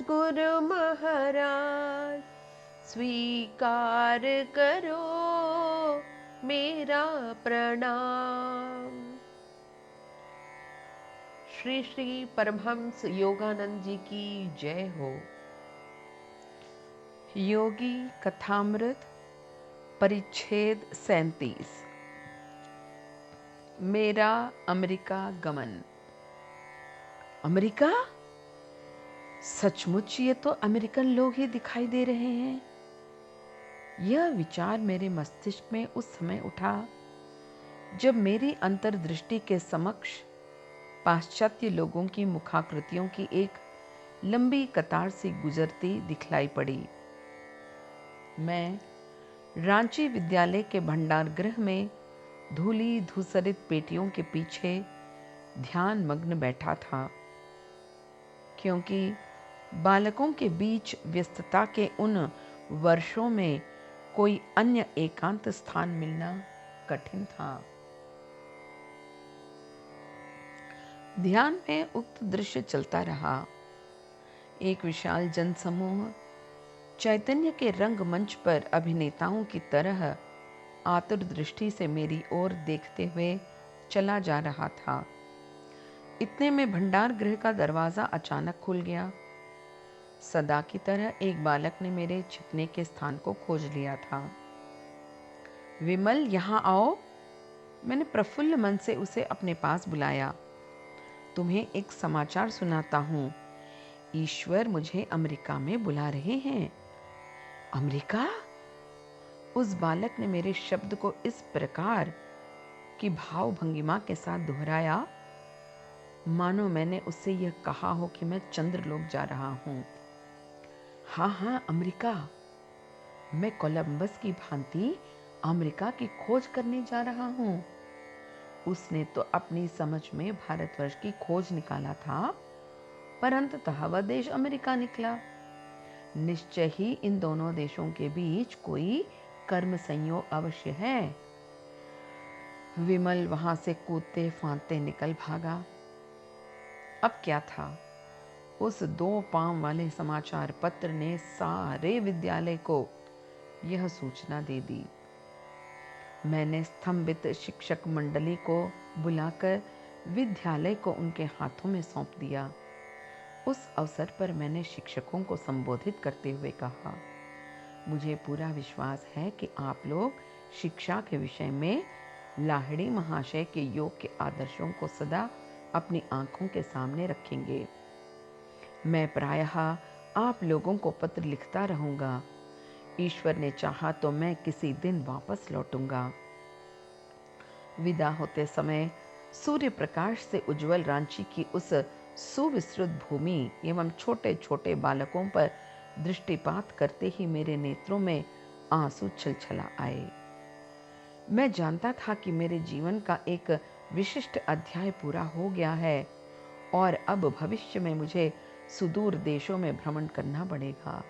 गुरु महाराज, स्वीकार करो मेरा प्रणाम। श्री श्री परमहंस योगानंद जी की जय हो। योगी कथामृत परिच्छेद 37। मेरा अमेरिका गमन। अमेरिका? सचमुच ये तो अमेरिकन लोग ही दिखाई दे रहे हैं। यह विचार मेरे मस्तिष्क में उस समय उठा जब मेरी अंतर्दृष्टि के समक्ष पाश्चात्य लोगों की मुखाकृतियों की एक लंबी कतार सी गुजरती दिखलाई पड़ी। मैं रांची विद्यालय के भंडार गृह में धूली धूसरित पेटियों के पीछे ध्यान मग्न बैठा था, क्योंकि बालकों के बीच व्यस्तता के उन वर्षों में कोई अन्य एकांत स्थान मिलना कठिन था। ध्यान में उक्त दृश्य चलता रहा। एक विशाल जनसमूह चैतन्य के रंगमंच पर अभिनेताओं की तरह आतुर दृष्टि से मेरी ओर देखते हुए चला जा रहा था। इतने में भंडार गृह का दरवाजा अचानक खुल गया। सदा की तरह एक बालक ने मेरे छिपने के स्थान को खोज लिया था। विमल, यहाँ आओ। मैंने प्रफुल्ल मन से उसे अपने पास बुलाया। तुम्हें एक समाचार सुनाता हूँ। ईश्वर मुझे अमेरिका में बुला रहे हैं। अमेरिका? उस बालक ने मेरे शब्द को इस प्रकार की भाव भंगिमा के साथ दोहराया मानो मैंने उससे यह कहा हो कि मैं चंद्रलोक जा रहा हूँ। हाँ हाँ, अमेरिका। मैं कोलंबस की भांति अमेरिका की खोज करने जा रहा हूँ। उसने तो अपनी समझ में भारतवर्ष की खोज निकाला था, पर अंततः वह देश अमेरिका निकला। निश्चय ही इन दोनों देशों के बीच कोई कर्म संयोग अवश्य है। विमल वहां से कूदते फांदते निकल भागा। अब क्या था, उस 2 पांव वाले समाचार पत्र ने सारे विद्यालय को यह सूचना दे दी। मैंने स्तंभित शिक्षक मंडली को बुलाकर विद्यालय को उनके हाथों में सौंप दिया। उस अवसर पर मैंने शिक्षकों को संबोधित करते हुए कहा, मुझे पूरा विश्वास है कि आप लोग शिक्षा के विषय में लाहिड़ी महाशय के योग के आदर्शों को सदा अपनी आंखों के सामने रखेंगे। मैं प्रायः आप लोगों को पत्र लिखता रहूंगा। ईश्वर ने चाहा तो मैं किसी दिन वापस लौटूंगा। विदा होते समय सूर्य प्रकाश से उज्जवल रांची की उस सुविस्तृत भूमि एवं छोटे छोटे बालकों पर दृष्टिपात करते ही मेरे नेत्रों में आंसू छलछला आए। मैं जानता था कि मेरे जीवन का एक विशिष्ट अध्याय पूरा हो गया है और अब भविष्य में मुझे सुदूर देशों में भ्रमण करना पड़ेगा।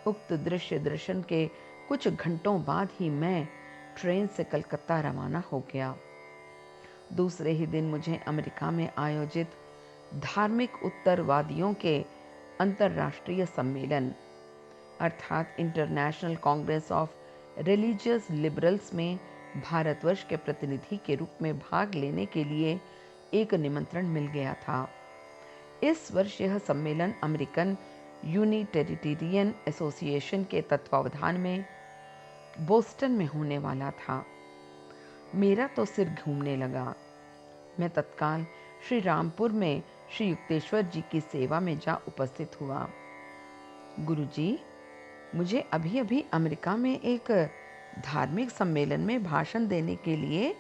उक्त दृश्य दर्शन के कुछ घंटों बाद ही मैं ट्रेन से कलकत्ता रवाना हो गया। दूसरे ही दिन मुझे अमेरिका में आयोजित धार्मिक उत्तरवादियों के अंतर्राष्ट्रीय सम्मेलन अर्थात international Congress of religious liberals में भारतवर्ष के प्रतिनिधि के रूप में भाग लेने के लिए एक निमंत्रण मिल गया था। इस वर्ष यह सम्मेलन अमेरिकन यूनिटेरिटेरियन एसोसिएशन के तत्वावधान में बोस्टन में होने वाला था। मेरा तो सिर घूमने लगा। मैं तत्काल श्री रामपुर में श्री युक्तेश्वर जी की सेवा में जा उपस्थित हुआ। गुरुजी, मुझे अभी अभी अमेरिका में एक धार्मिक सम्मेलन में भाषण देने के लिए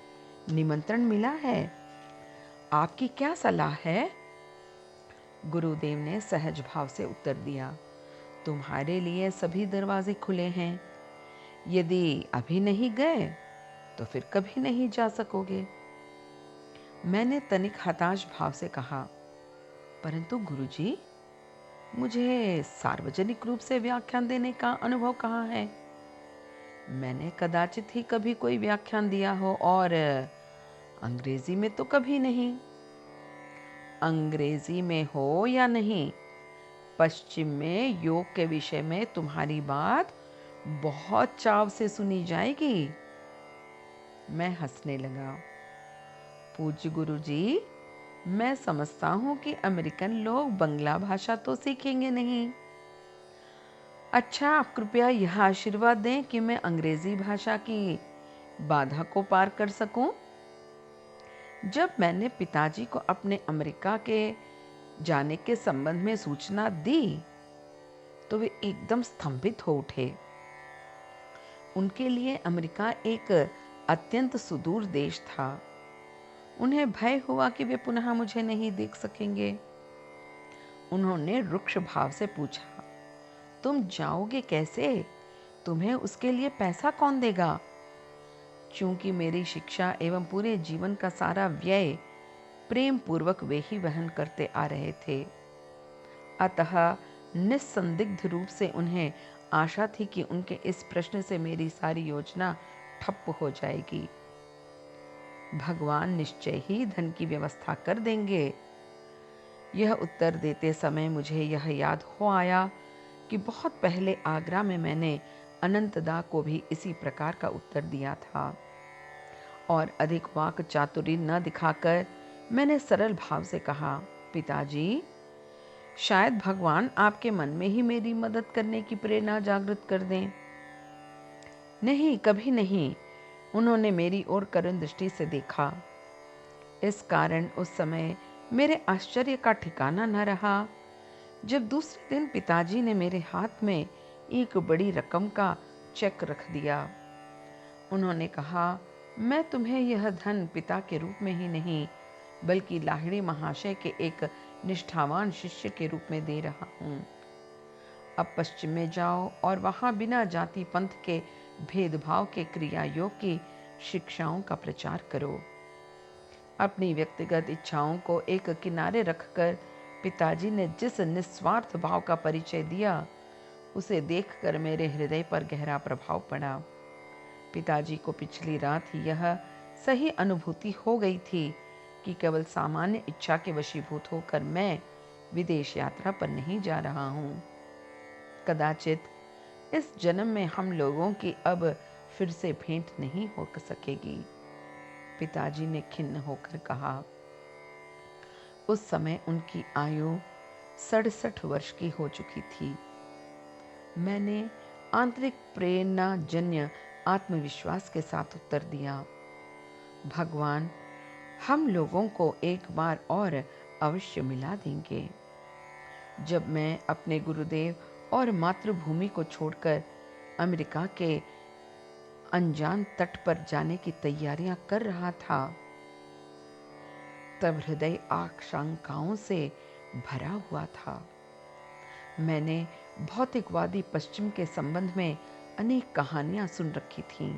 निमंत्रण मिला है। आपकी क्या सलाह है? गुरुदेव ने सहज भाव से उत्तर दिया, तुम्हारे लिए सभी दरवाजे खुले हैं। यदि अभी नहीं गए तो फिर कभी नहीं जा सकोगे। मैंने तनिक हताश भाव से कहा, परंतु गुरुजी, मुझे सार्वजनिक रूप से व्याख्यान देने का अनुभव कहाँ है? मैंने कदाचित ही कभी कोई व्याख्यान दिया हो और अंग्रेजी में तो कभी नहीं। अंग्रेजी में हो या नहीं, पश्चिम में योग के विषय में तुम्हारी बात बहुत चाव से सुनी जाएगी। मैं हंसने लगा। पूज्य गुरुजी, मैं समझता हूं कि अमेरिकन लोग बंगला भाषा तो सीखेंगे नहीं। अच्छा, आप कृपया यह आशीर्वाद दें कि मैं अंग्रेजी भाषा की बाधा को पार कर सकूं। जब मैंने पिताजी को अपने अमेरिका के जाने के संबंध में सूचना दी तो वे एकदम स्तंभित हो उठे। उनके लिए अमेरिका एक अत्यंत सुदूर देश था। उन्हें भय हुआ कि वे पुनः मुझे नहीं देख सकेंगे। उन्होंने रुक्ष भाव से पूछा, तुम जाओगे कैसे? तुम्हें उसके लिए पैसा कौन देगा? चूंकि मेरी शिक्षा एवं पूरे जीवन का सारा व्यय प्रेम पूर्वक वे ही वहन करते आ रहे थे, अतः निस्संदिग्ध रूप से उन्हें आशा थी कि उनके इस प्रश्न से मेरी सारी योजना ठप्प हो जाएगी। भगवान निश्चय ही धन की व्यवस्था कर देंगे। यह उत्तर देते समय मुझे यह याद हो आया कि बहुत पहले आगरा में मैंने अनंतदा को भी इसी प्रकार का उत्तर दिया था, और अधिक वाक चातुरी न दिखाकर मैंने सरल भाव से कहा, पिताजी, शायद भगवान आपके मन में ही मेरी मदद करने की प्रेरणा जागृत कर दें। नहीं, कभी नहीं। उन्होंने मेरी ओर करुण दृष्टि से देखा। इस कारण उस समय मेरे आश्चर्य का ठिकाना न रहा जब दूसरे दिन पिताजी ने मेरे हाथ में एक बड़ी रकम का चेक रख दिया। उन्होंने कहा, मैं तुम्हें यह धन पिता के रूप में ही नहीं बल्कि लाहिड़ी महाशय के एक निष्ठावान शिष्य के रूप में दे रहा हूँ। अब पश्चिम में जाओ और वहां बिना जाति पंथ के भेदभाव के क्रिया योग की शिक्षाओं का प्रचार करो। अपनी व्यक्तिगत इच्छाओं को एक किनारे रखकर पिताजी ने जिस निस्वार्थ भाव का परिचय दिया, उसे देखकर मेरे हृदय पर गहरा प्रभाव पड़ा। पिताजी को पिछली रात ही यह सही अनुभूति हो गई थी कि केवल सामान्य इच्छा के वशीभूत होकर मैं विदेश यात्रा पर नहीं जा रहा हूँ। कदाचित इस जन्म में हम लोगों की अब फिर से भेंट नहीं हो सकेगी, पिताजी ने खिन्न होकर कहा। उस समय उनकी आयु 67 वर्ष की हो चुकी थी। मैंने आंतरिक प्रेरणा जन्य आत्मविश्वास के साथ उत्तर दिया, भगवान हम लोगों को एक बार और अवश्य मिला देंगे। जब मैं अपने गुरुदेव और मातृभूमि को छोड़कर अमेरिका के अनजान तट पर जाने की तैयारियां कर रहा था, तब हृदय आशंकाओं से भरा हुआ था। मैंने भौतिकवादी पश्चिम के संबंध में अनेक कहानियां सुन रखी थीं,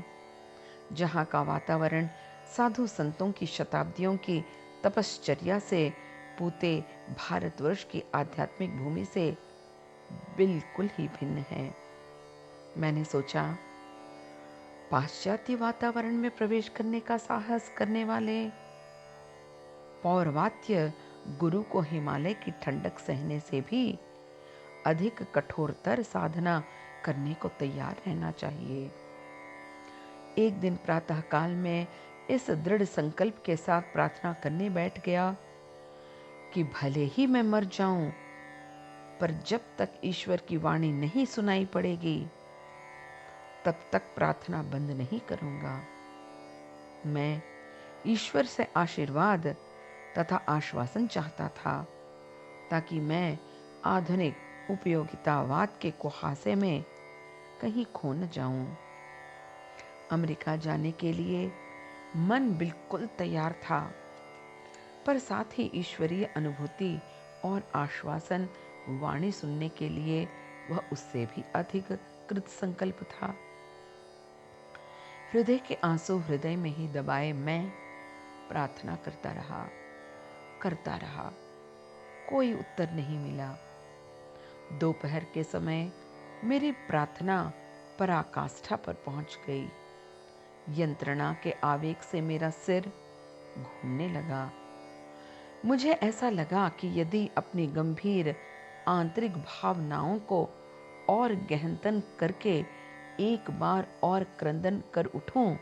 जहां का वातावरण साधु संतों की शताब्दियों की तपश्चर्या से पूते भारतवर्ष की आध्यात्मिक भूमि से बिल्कुल ही भिन्न है। मैंने सोचा, पाश्चात्य वातावरण में प्रवेश करने का साहस करने वाले पौरवात्य गुरु को हिमालय की ठंडक सहने से भी अधिक कठोरतर साधना करने को तैयार रहना चाहिए। एक दिन प्रातःकाल में इस दृढ़ संकल्प के साथ प्रार्थना करने बैठ गया कि भले ही मैं मर जाऊं, पर जब तक ईश्वर की वाणी नहीं सुनाई पड़ेगी, तब तक प्रार्थना बंद नहीं करूंगा। मैं ईश्वर से आशीर्वाद तथा आश्वासन चाहता था, ताकि मैं आधुनिक उपयोगितावाद के कुहासे में कहीं खो न जाऊं। अमेरिका जाने के लिए मन बिल्कुल तैयार था, पर साथ ही ईश्वरीय अनुभूति और आश्वासन वाणी सुनने के लिए वह उससे भी अधिक कृत संकल्प था। हृदय के आंसू हृदय में ही दबाए मैं प्रार्थना करता रहा। कोई उत्तर नहीं मिला। दोपहर के समय मेरी प्रार्थना पराकाष्ठा पर पहुंच गई। यंत्रणा के आवेग से मेरा सिर घूमने लगा। मुझे ऐसा लगा कि यदि अपनी गंभीर आंतरिक भावनाओं को और गहनतन करके एक बार और क्रंदन कर उठूं,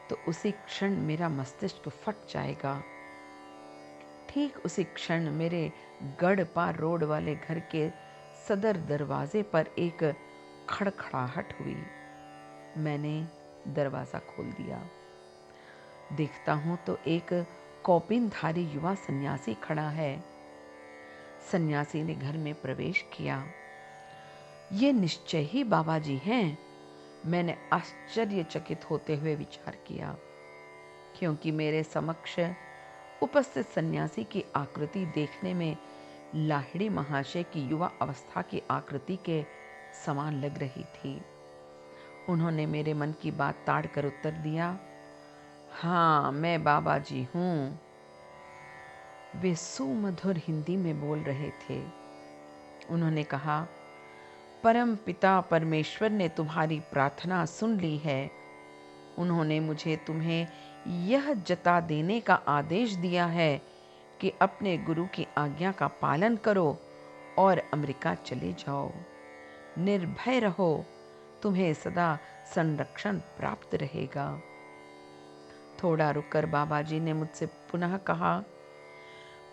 तो उसी क्षण मेरा मस्तिष्क फट जाएगा। ठीक उसी क्षण मेरे गढ़पा रोड वाले घर के सदर दरवाजे पर एक खड़खड़ाहट हुई। मैंने दरवाजा खोल दिया। देखता हूं तो एक कौपीनधारी युवा सन्यासी खड़ा है। सन्यासी ने घर में प्रवेश किया। ये निश्चय ही बाबा जी हैं, मैंने आश्चर्यचकित होते हुए विचार किया, क्योंकि मेरे समक्ष उपस्थित सन्यासी की आकृति देखने में लाहिड़ी महाशय की युवा अवस्था की आकृति के समान लग रही थी। उन्होंने मेरे मन की बात ताड़ कर उत्तर दिया, हाँ, मैं बाबा जी हूँ। वे सुमधुर हिंदी में बोल रहे थे। उन्होंने कहा, परम पिता परमेश्वर ने तुम्हारी प्रार्थना सुन ली है। उन्होंने मुझे तुम्हें यह जता देने का आदेश दिया है कि अपने गुरु की आज्ञा का पालन करो और अमेरिका चले जाओ। निर्भय रहो, तुम्हें सदा संरक्षण प्राप्त रहेगा। थोड़ा रुककर बाबा जी ने मुझसे पुनः कहा,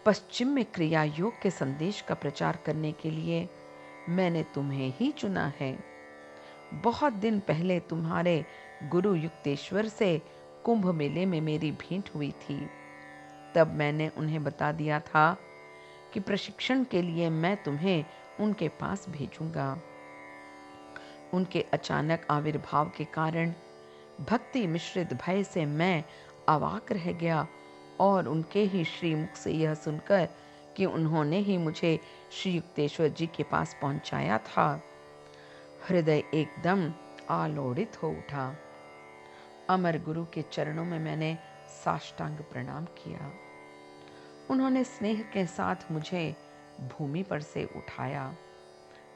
पश्चिम में क्रिया योग के संदेश का प्रचार करने के लिए मैंने तुम्हें ही चुना है। बहुत दिन पहले तुम्हारे गुरु युक्तेश्वर से कुंभ मेले में मेरी भेंट हुई थी। तब मैंने उन्हें बता दिया था कि प्रशिक्षण के लिए मैं तुम्हें उनके पास भेजूंगा। उनके अचानक आविर्भाव के कारण भक्ति मिश्रित भय से मैं अवाक रह गया और उनके ही श्रीमुख से यह सुनकर कि उन्होंने ही मुझे श्री युक्तेश्वर जी के पास पहुंचाया था, हृदय एकदम आलोड़ित हो उठा। अमर गुरु के चरणों में मैंने साष्टांग प्रणाम किया। उन्होंने स्नेह के साथ मुझे भूमि पर से उठाया।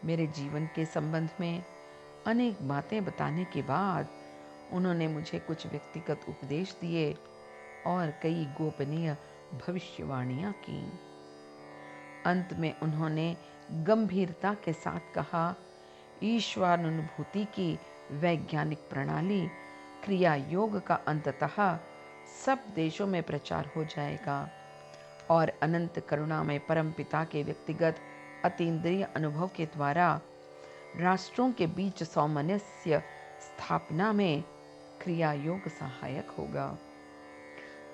मेरे जीवन के संबंध में अनेक बातें बताने के बाद उन्होंने मुझे कुछ व्यक्तिगत उपदेश दिए और कई गोपनीय भविष्यवाणियां की। अंत में उन्होंने गंभीरता के साथ कहा, ईश्वरानुभूति की वैज्ञानिक प्रणाली क्रिया योग का अंततः सब देशों में प्रचार हो जाएगा और अनंत करुणामय परम पिता के व्यक्तिगत अतीन्द्रिय अनुभव के द्वारा राष्ट्रों के बीच सामंजस्य स्थापना में क्रिया योग सहायक होगा।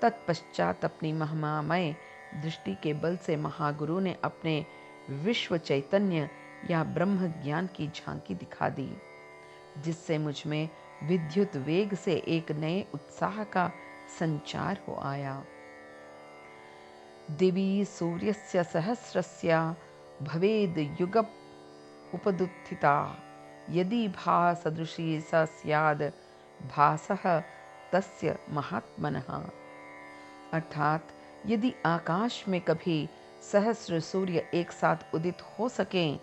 तत्पश्चात अपनी महिमामय दृष्टि के बल से महागुरु ने अपने विश्व चैतन्य या ब्रह्म ज्ञान की झांकी दिखा दी, जिससे मुझ में विद्युत वेग से एक नए उत्साह का संचार हो आया। दिवि सूर्यस्य सहस्रस्य भवेद युग उपदुत्थिता, यदि भासदृशी स स्याद भासः तस्य महात्मनः। अर्थात यदि आकाश में कभी सहस्र सूर्य एक साथ उदित हो सकें,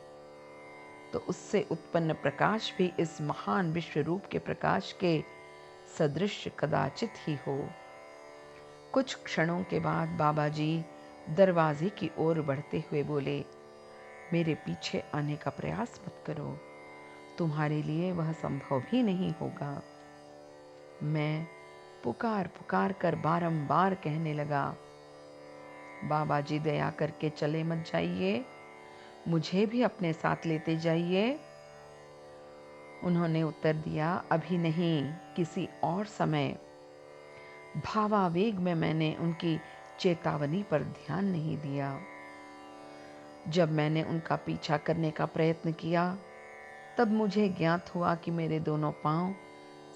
तो उससे उत्पन्न प्रकाश भी इस महान विश्व रूप के प्रकाश के सदृश कदाचित ही हो। कुछ क्षणों के बाद बाबा जी दरवाजे की ओर बढ़ते हुए बोले, मेरे पीछे आने का प्रयास मत करो, तुम्हारे लिए वह संभव ही नहीं होगा। मैं पुकार पुकार कर बारंबार कहने लगा, बाबा जी दया करके चले मत जाइए, मुझे भी अपने साथ लेते जाइए। उन्होंने उत्तर दिया, अभी नहीं, किसी और समय। भावावेग में मैंने उनकी चेतावनी पर ध्यान नहीं दिया। जब मैंने उनका पीछा करने का प्रयत्न किया, तब मुझे ज्ञात हुआ कि मेरे दोनों पांव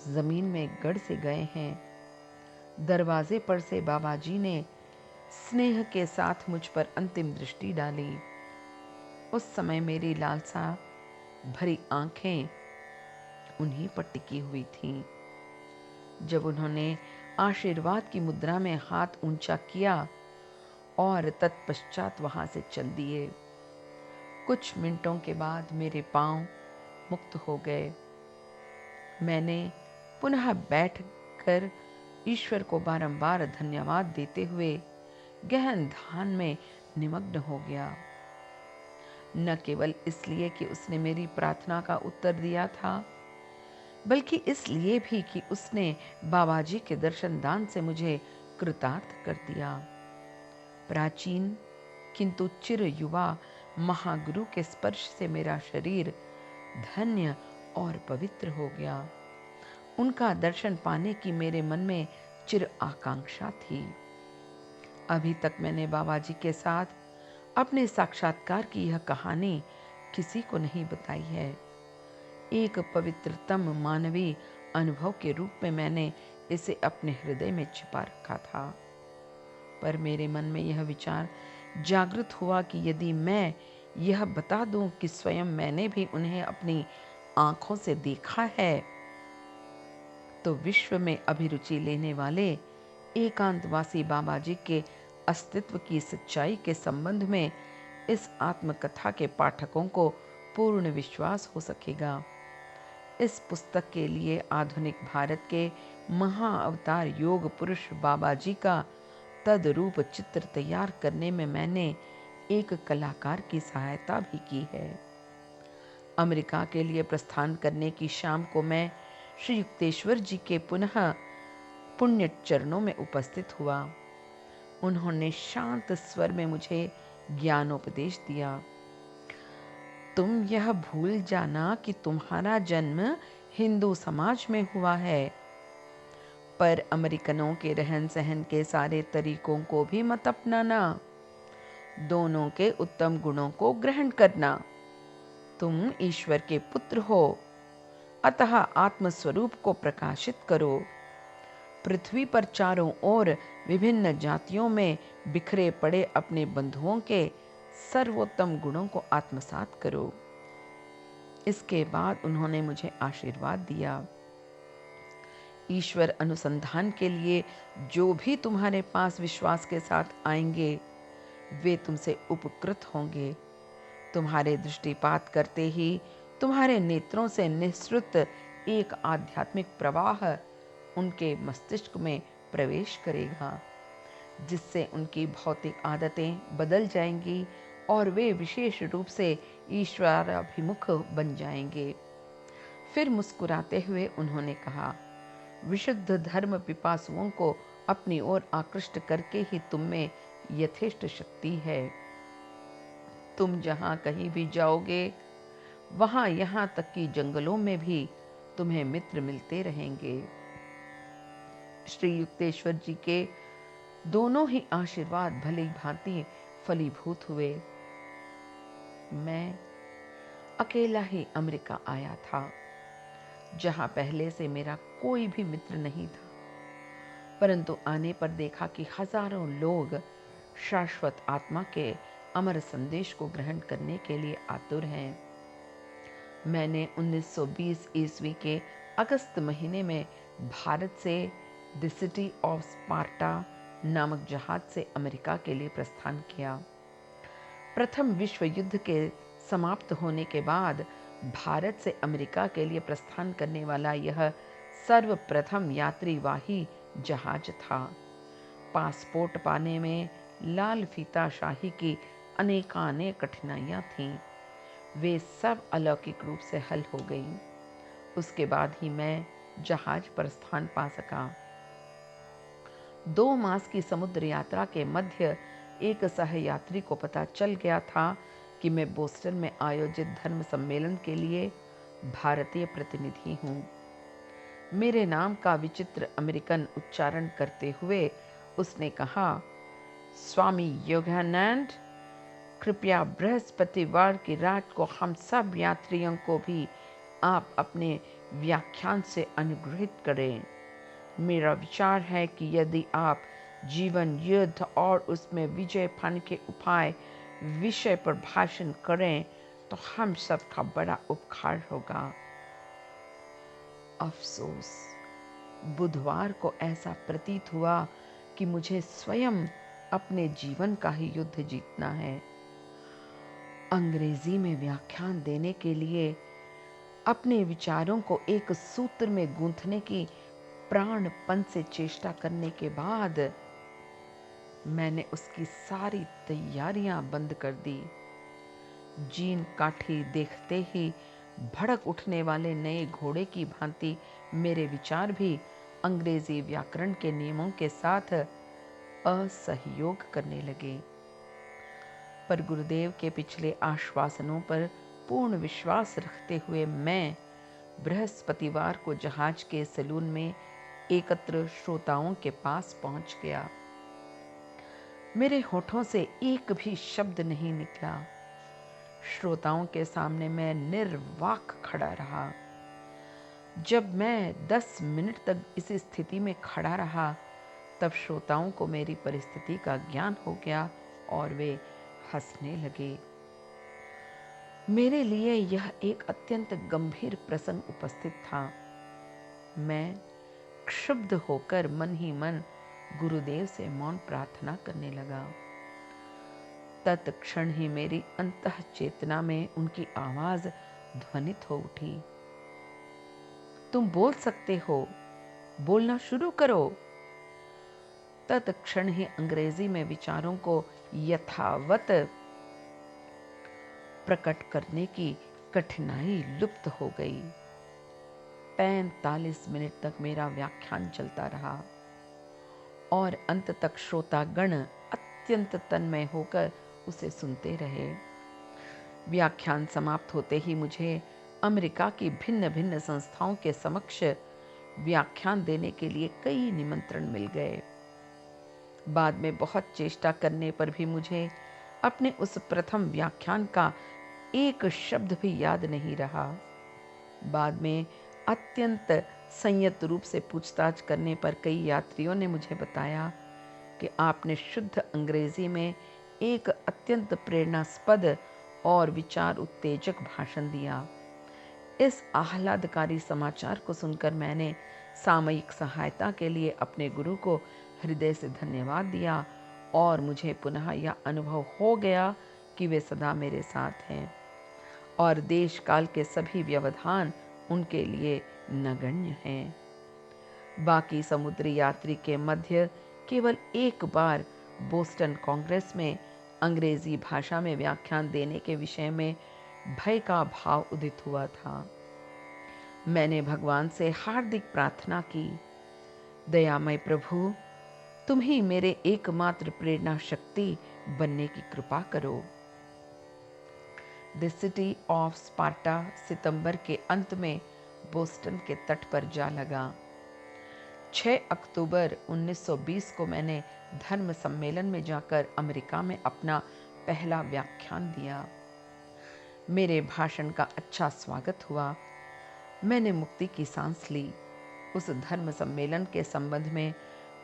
जमीन में गड़ से गए हैं। दरवाजे पर से बाबा जी ने स्नेह के साथ मुझ पर अंतिम दृष्टि डाली। उस समय मेरी लालसा भरी आंखें उन्हीं पर टिकी हुई थीं। जब उन्होंने आशीर्वाद की मुद्रा में हाथ ऊंचा किया और तत्पश्चात वहां से चल दिए, कुछ मिनटों के बाद मेरे पांव मुक्त हो गए। मैंने पुनः बैठकर ईश्वर को बारंबार धन्यवाद देते हुए गहन ध्यान में निमग्न हो गया। न केवल इसलिए कि उसने मेरी प्रार्थना का उत्तर दिया था, बल्कि इसलिए भी कि उसने बाबा जी के दर्शन दान से मुझे कृतार्थ कर दिया। प्राचीन किंतु चिर युवा महागुरु के स्पर्श से मेरा शरीर धन्य और पवित्र हो गया। उनका दर्शन पाने की मेरे मन में चिर आकांक्षा थी। अभी तक मैंने बाबा जी के साथ अपने साक्षात्कार की यह कहानी किसी को नहीं बताई है। एक पवित्रतम मानवीय अनुभव के रूप में मैंने इसे अपने हृदय में छिपा रखा था। पर मेरे मन में यह विचार जागृत हुआ कि यदि मैं यह बता दूं कि स्वयं मैंने भी उन्हें अपनी आंखों से देखा है, तो विश्व में अभिरुचि लेने वाले एकांतवासी बाबा जी के अस्तित्व की सच्चाई के संबंध में इस आत्मकथा के पाठकों को पूर्ण विश्वास हो सकेगा। इस पुस्तक के लिए आधुनिक भारत के महाअवतार योग पुरुष बाबा जी का तद्रूप चित्र तैयार करने में मैंने एक कलाकार की सहायता भी की है। अमेरिका के लिए प्रस्थान करने की शाम को मैं श्री युक्तेश्वर जी के पुनः पुण्य चरणों में उपस्थित हुआ। उन्होंने शांत स्वर में मुझे ज्ञानोपदेश दिया। तुम यह भूल जाना कि तुम्हारा जन्म हिंदू समाज में हुआ है, पर अमेरिकनों के रहन सहन के सारे तरीकों को भी मत अपनाना। दोनों के उत्तम गुणों को ग्रहण करना। तुम ईश्वर के पुत्र हो, अतः आत्मस्वरूप को प्रकाशित करो। पृथ्वी पर चारों ओर विभिन्न जातियों में बिखरे पड़े अपने बंधुओं के सर्वोत्तम गुणों को आत्मसात करो। इसके बाद उन्होंने मुझे आशीर्वाद दिया। ईश्वर अनुसंधान के लिए जो भी तुम्हारे पास विश्वास के साथ आएंगे, वे तुमसे उपकृत होंगे। तुम्हारे दृष्टिपात करते ही तुम्हारे नेत्रों से निःसृत एक आध्यात्मिक प्रवाह उनके मस्तिष्क में प्रवेश करेगा, जिससे उनकी भौतिक आदतें बदल जाएंगी और वे विशेष रूप से ईश्वराभिमुख बन जाएंगे। फिर मुस्कुराते हुए उन्होंने कहा, विशुद्ध धर्म पिपासुओं को अपनी ओर आकृष्ट करके ही तुम में यथेष्ट शक्ति है। तुम जहां कहीं भी जाओगे, वहां यहां तक कि जंगलों में भी तुम्हें मित्र मिलते रहेंगे। श्री युक्तेश्वर जी के दोनों ही आशीर्वाद भली भांति फलीभूत हुए। मैं अकेला ही अमेरिका आया था, जहां पहले से मेरा कोई भी मित्र नहीं था, परंतु आने पर देखा कि हजारों लोग शाश्वत आत्मा के अमर संदेश को ग्रहण करने के लिए आतुर हैं। मैंने 1920 ईस्वी के अगस्त महीने में भारत से द सिटी ऑफ स्पार्टा नामक जहाज से अमेरिका के लिए प्रस्थान किया। प्रथम विश्व युद्ध के समाप्त होने के बाद भारत से अमेरिका के लिए प्रस्थान करने वाला यह सर्वप्रथम यात्रीवाही जहाज था। पासपोर्ट पाने में लाल फीता शाही की अनेकानेक कठिनाइयां थीं। वे सब अलौकिक रूप से हल हो गईं। उसके बाद ही मैं जहाज पर स्थान पा सका। 2 मास की समुद्र यात्रा के मध्य एक सहयात्री को पता चल गया था कि मैं बोस्टन में आयोजित धर्म सम्मेलन के लिए भारतीय प्रतिनिधि हूँ। मेरे नाम का विचित्र अमेरिकन उच्चारण करते हुए उसने कहा, स्वामी योगानंद, कृपया बृहस्पतिवार की रात को हम सब यात्रियों को भी आप अपने व्याख्यान से अनुग्रहित करें। मेरा विचार है कि यदि आप जीवन, युद्ध और उसमें विजय पाने के उपाय विषय पर भाषण करें तो हम सबका बड़ा उपकार होगा। अफसोस, बुधवार को ऐसा प्रतीत हुआ कि मुझे स्वयं अपने जीवन का ही युद्ध जीतना है। अंग्रेजी में व्याख्यान देने के लिए अपने विचारों को एक सूत्र में गूंथने की प्राणपन से चेष्टा करने के बाद मैंने उसकी सारी तैयारियां बंद कर दी। जीन काठी देखते ही भड़क उठने वाले नए घोड़े की भांति मेरे विचार भी अंग्रेजी व्याकरण के नियमों के साथ असहयोग करने लगे। पर गुरुदेव के पिछले आश्वासनों पर पूर्ण विश्वास रखते हुए मैं बृहस्पतिवार को जहाज के सैलून में एकत्र श्रोताओं के पास पहुंच गया। मेरे होठों से एक भी शब्द नहीं निकला। श्रोताओं के सामने मैं निर्वाक खड़ा रहा। जब मैं 10 मिनट तक इस स्थिति में खड़ा रहा, तब श्रोताओं को मेरी परिस्थिति का ज्ञान हो गया और वे हंसने लगे। मेरे लिए यह एक अत्यंत गंभीर प्रसंग उपस्थित था। मैं क्षुब्ध होकर मन ही मन गुरुदेव से मौन प्रार्थना करने लगा। तत्क्षण ही मेरी अंतः चेतना में उनकी आवाज ध्वनित हो उठी। तुम बोल सकते हो, बोलना शुरू करो। तत्क्षण ही अंग्रेजी में विचारों को यथावत प्रकट करने की कठिनाई लुप्त हो गई। 45 मिनट तक मेरा व्याख्यान चलता रहा और अंत तक श्रोतागण अत्यंत तन्मय होकर उसे सुनते रहे। व्याख्यान समाप्त होते ही मुझे अमेरिका की भिन्न भिन्न संस्थाओं के समक्ष व्याख्यान देने के लिए कई निमंत्रण मिल गए। बाद में बहुत चेष्टा करने पर भी मुझे अपने उस प्रथम व्याख्यान का एक शब्द भी याद नहीं रहा। बाद में अत्यंत संयत रूप से पूछताछ करने पर कई यात्रियों ने मुझे बताया कि आपने शुद्ध अंग्रेजी में एक अत्यंत प्रेरणास्पद और विचार उत्तेजक भाषण दिया। इस आह्लादकारी समाचार को सुनकर मैंने सामयिक सहायता के लिए अपने गुरु को हृदय से धन्यवाद दिया और मुझे पुनः यह अनुभव हो गया कि वे सदा मेरे साथ हैं और देश काल के सभी व्यवधान उनके लिए नगण्य हैं। बाकी समुद्री यात्री के मध्य केवल एक बार बोस्टन कांग्रेस में अंग्रेजी भाषा में व्याख्यान देने के विषय में भय का भाव उदित हुआ था। मैंने भगवान से हार्दिक प्रार्थना की, दयामय प्रभु, तुम ही मेरे एकमात्र प्रेरणा शक्ति बनने की कृपा करो। द सिटी ऑफ स्पार्टा सितंबर के अंत में बोस्टन के तट पर जा लगा। 6 अक्टूबर 1920 को मैंने धर्म सम्मेलन में जाकर अमेरिका में अपना पहला व्याख्यान दिया। मेरे भाषण का अच्छा स्वागत हुआ। मैंने मुक्ति की सांस ली। उस धर्म सम्मेलन के संबंध में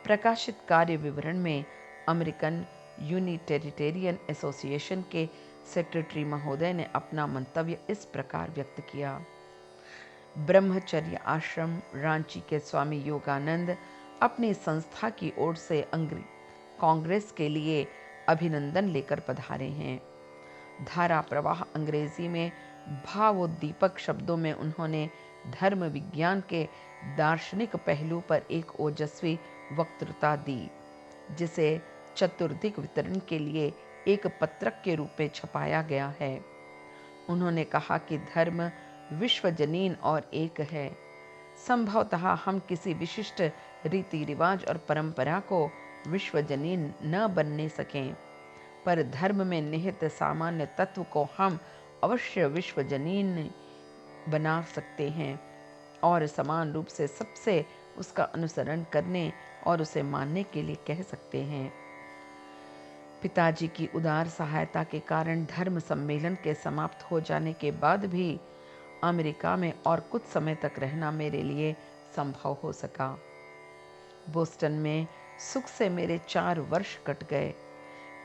प्रकाशित कार्य विवरण में अमेरिकन यूनिटेरिटेरियन एसोसिएशन के सेक्रेटरी महोदय ने अपना मंतव्य इस प्रकार व्यक्त किया। ब्रह्मचर्य आश्रम रांची के स्वामी योगानंद अपनी संस्था की ओर से कांग्रेस के लिए अभिनंदन लेकर पधारे हैं। धारा प्रवाह अंग्रेजी में भावोद्दीपक शब्दों में उन्होंने धर्म विज्ञान के दार्शनिक पहलू पर एक ओजस्वी वक्तृता दी, जिसे चतुर्दिक वितरण के लिए एक पत्रक के रूप में छपाया गया है। उन्होंने कहा कि धर्म विश्वजनीन और एक है। संभवतः हम किसी विशिष्ट रीति रिवाज और परंपरा को विश्वजनीन न बनने सकें, पर धर्म में निहित सामान्य तत्व को हम अवश्य विश्वजनीन बना सकते हैं और समान रूप से सबसे उसका अनुसरण करने और उसे मानने के लिए कह सकते हैं। पिताजी की उदार सहायता के कारण धर्म सम्मेलन के समाप्त हो जाने के बाद भी अमेरिका में और कुछ समय तक रहना मेरे लिए संभव हो सका। बोस्टन में सुख से मेरे 4 वर्ष कट गए।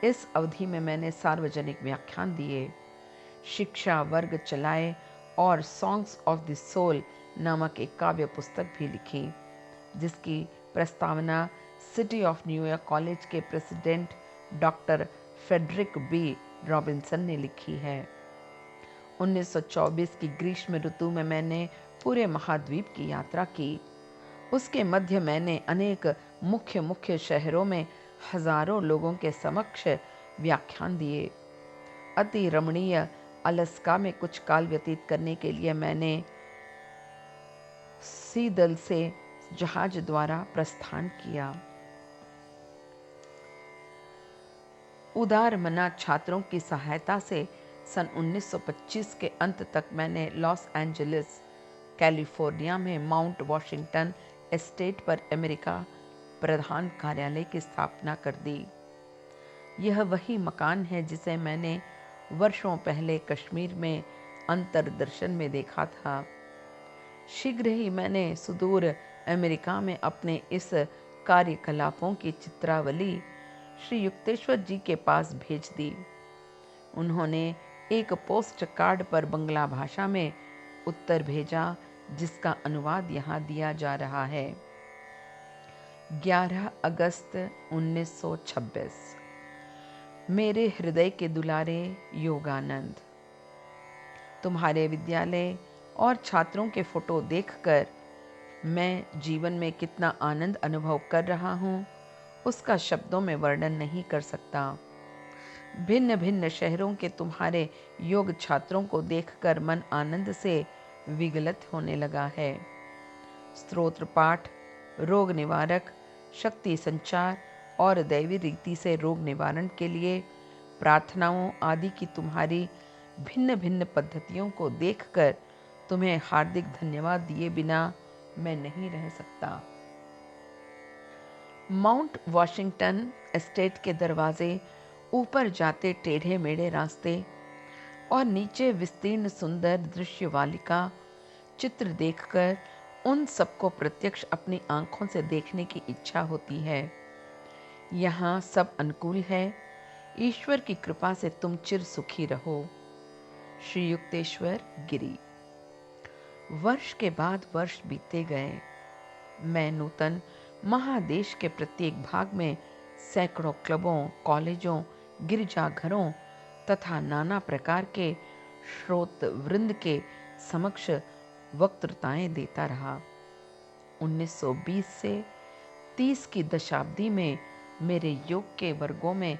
इस अवधि में मैंने सार्वजनिक व्याख्यान दिए, शिक्षा वर्ग चलाए और सॉन्ग्स ऑफ द सोल नामक एक काव्य पुस्तक भी लिखी, जिसकी प्रस्तावना सिटी ऑफ न्यूयॉर्क कॉलेज के president doctor Frederick B Robinson ने लिखी है। 1924 की ग्रीष्म ऋतु में मैंने पूरे महाद्वीप की यात्रा की। उसके मध्य मैंने अनेक मुख्य शहरों में हजारों लोगों के समक्ष व्याख्यान दिए। अति रमणीय अलास्का में कुछ काल व्यतीत करने के लिए मैंने सीदल से जहाज द्वारा प्रस्थान किया। उदार मना छात्रों की सहायता से सन 1925 के अंत तक मैंने लॉस एंजलिस, कैलिफोर्निया में माउंट वॉशिंगटन एस्टेट पर अमेरिका प्रधान कार्यालय की स्थापना कर दी। यह वही मकान है जिसे मैंने वर्षों पहले कश्मीर में अंतर्दर्शन में देखा था। शीघ्र ही मैंने सुदूर अमेरिका में अपने इस कार्यकलापों की चित्रावली श्री युक्तेश्वर जी के पास भेज दी। उन्होंने एक पोस्ट कार्ड पर बंगला भाषा में उत्तर भेजा, जिसका अनुवाद यहाँ दिया जा रहा है। 11 अगस्त 1926। मेरे हृदय के दुलारे योगानंद, तुम्हारे विद्यालय और छात्रों के फोटो देखकर मैं जीवन में कितना आनंद अनुभव कर रहा हूँ, उसका शब्दों में वर्णन नहीं कर सकता। भिन्न भिन्न शहरों के तुम्हारे योग छात्रों को देखकर मन आनंद से विगलित होने लगा है। स्तोत्र पाठ, रोग निवारक, शक्ति संचार और दैवी रीति से रोग निवारण के लिए प्रार्थनाओं आदि की तुम्हारी भिन्न भिन्न पद्धतियों को देखकर तुम्हें हार्दिक धन्यवाद दिए बिना मैं नहीं रह सकता। माउंट वॉशिंगटन एस्टेट के दरवाजे, ऊपर जाते टेढ़े मेढ़े रास्ते और नीचे विस्तीर्ण सुंदर दृश्य वालिका चित्र देखकर उन सबको प्रत्यक्ष अपनी आंखों से देखने की इच्छा होती है। यहाँ सब अनुकूल है। ईश्वर की कृपा से तुम चिर सुखी रहो। श्री युक्तेश्वर गिरी। वर्ष के बाद वर्ष बीतते गए। मैं नूतन महादेश के प्रत्येक भाग में सैकड़ों क्लबों, कॉलेजों, गिरजाघरों तथा नाना प्रकार के श्रोत वृंद के समक्ष वक्तृताएं देता रहा। 1920 से 30 की दशाब्दी में मेरे योग के वर्गों में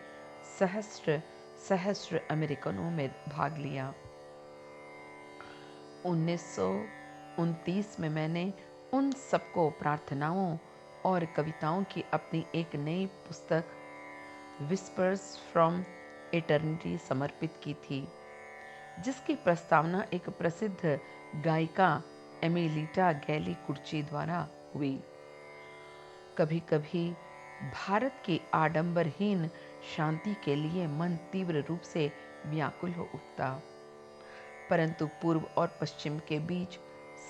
सहस्त्र सहस्त्र अमेरिकनों में भाग लिया। 1929 में मैंने उन सबको प्रार्थनाओं और कविताओं की अपनी एक नई पुस्तक विस्पर्स फ्रॉम एटर्निटी समर्पित की थी, जिसकी प्रस्तावना एक प्रसिद्ध गायिका एमिलिटा गैली कुर्ची द्वारा हुई। कभी कभी भारत की आडंबरहीन शांति के लिए मन तीव्र रूप से व्याकुल हो उठता, परंतु पूर्व और पश्चिम के बीच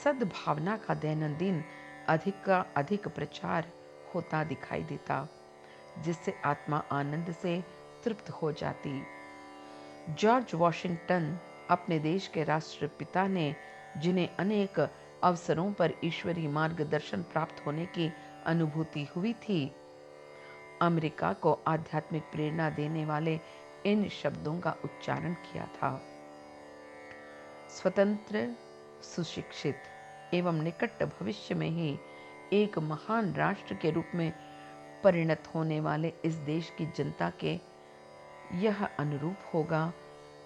सद्भावना का दैनंदिन अधिक का अधिक प्रचार होता दिखाई देता, जिससे आत्मा आनंद से तृप्त हो जाती। जॉर्ज वॉशिंगटन अपने देश के राष्ट्रपिता ने, जिन्हें अनेक अवसरों पर ईश्वरीय मार्गदर्शन प्राप्त होने की अनुभूति हुई थी, अमेरिका को आध्यात्मिक प्रेरणा देने वाले इन शब्दों का उच्चारण किया था। स्वतंत्र, सुशिक्षित एवं निकट भविष्य में ही एक महान राष्ट्र के रूप में परिणत होने वाले इस देश की जनता के यह अनुरूप होगा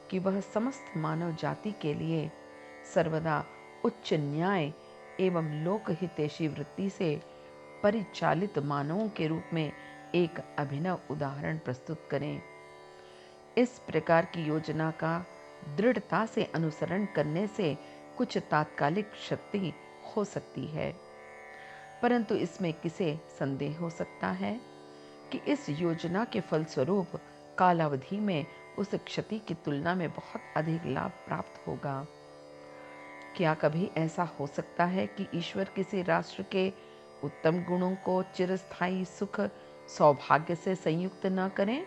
कि वह समस्त मानव जाति के लिए सर्वदा उच्च न्याय एवं लोकहितैषी वृत्ति से परिचालित मानवों के रूप में एक अभिनव उदाहरण प्रस्तुत करें। इस प्रकार की योजना का दृढ़ता से अनुसरण करने से कुछ तात्कालिक शक्ति हो सकती है, परंतु इसमें किसे संदेह हो सकता है कि इस योजना के फलस्वरूप कालावधि में उस क्षति की तुलना में बहुत अधिक लाभ प्राप्त होगा। क्या कभी ऐसा हो सकता है कि ईश्वर किसी राष्ट्र के उत्तम गुणों को चिरस्थायी सुख सौभाग्य से संयुक्त न करें?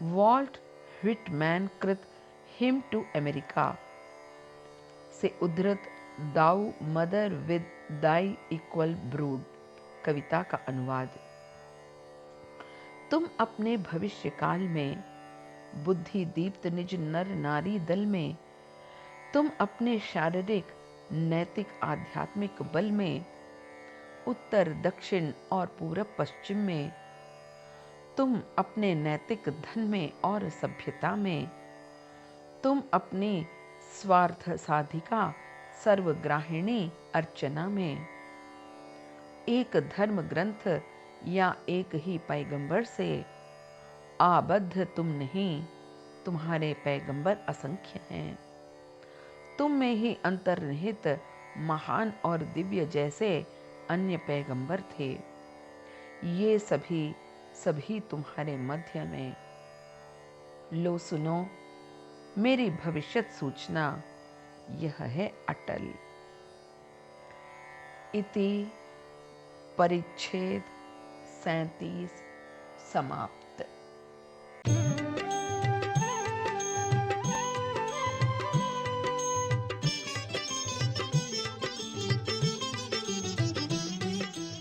वॉल्ट व्हिटमैन कृत हिम टू अमेरिका से उद्धृत thou mother with thy equal brood कविता का अनुवाद। तुम अपने भविष्य काल में बुद्धि दीप्त निज नर नारी दल में, तुम अपने शारीरिक नैतिक आध्यात्मिक बल में, उत्तर दक्षिण और पूरब पश्चिम में तुम अपने नैतिक धन में और सभ्यता में, तुम अपनी स्वार्थ साधिका सर्वग्राहिणी अर्चना में, एक धर्म ग्रंथ या एक ही पैगंबर से आबद्ध तुम नहीं, तुम्हारे पैगंबर असंख्य हैं। तुम में ही अंतर्निहित महान और दिव्य जैसे अन्य पैगंबर थे। ये सभी तुम्हारे मध्य में। लो सुनो, मेरी भविष्यत सूचना यह है अटल। इति परिच्छेद 37 समाप्त।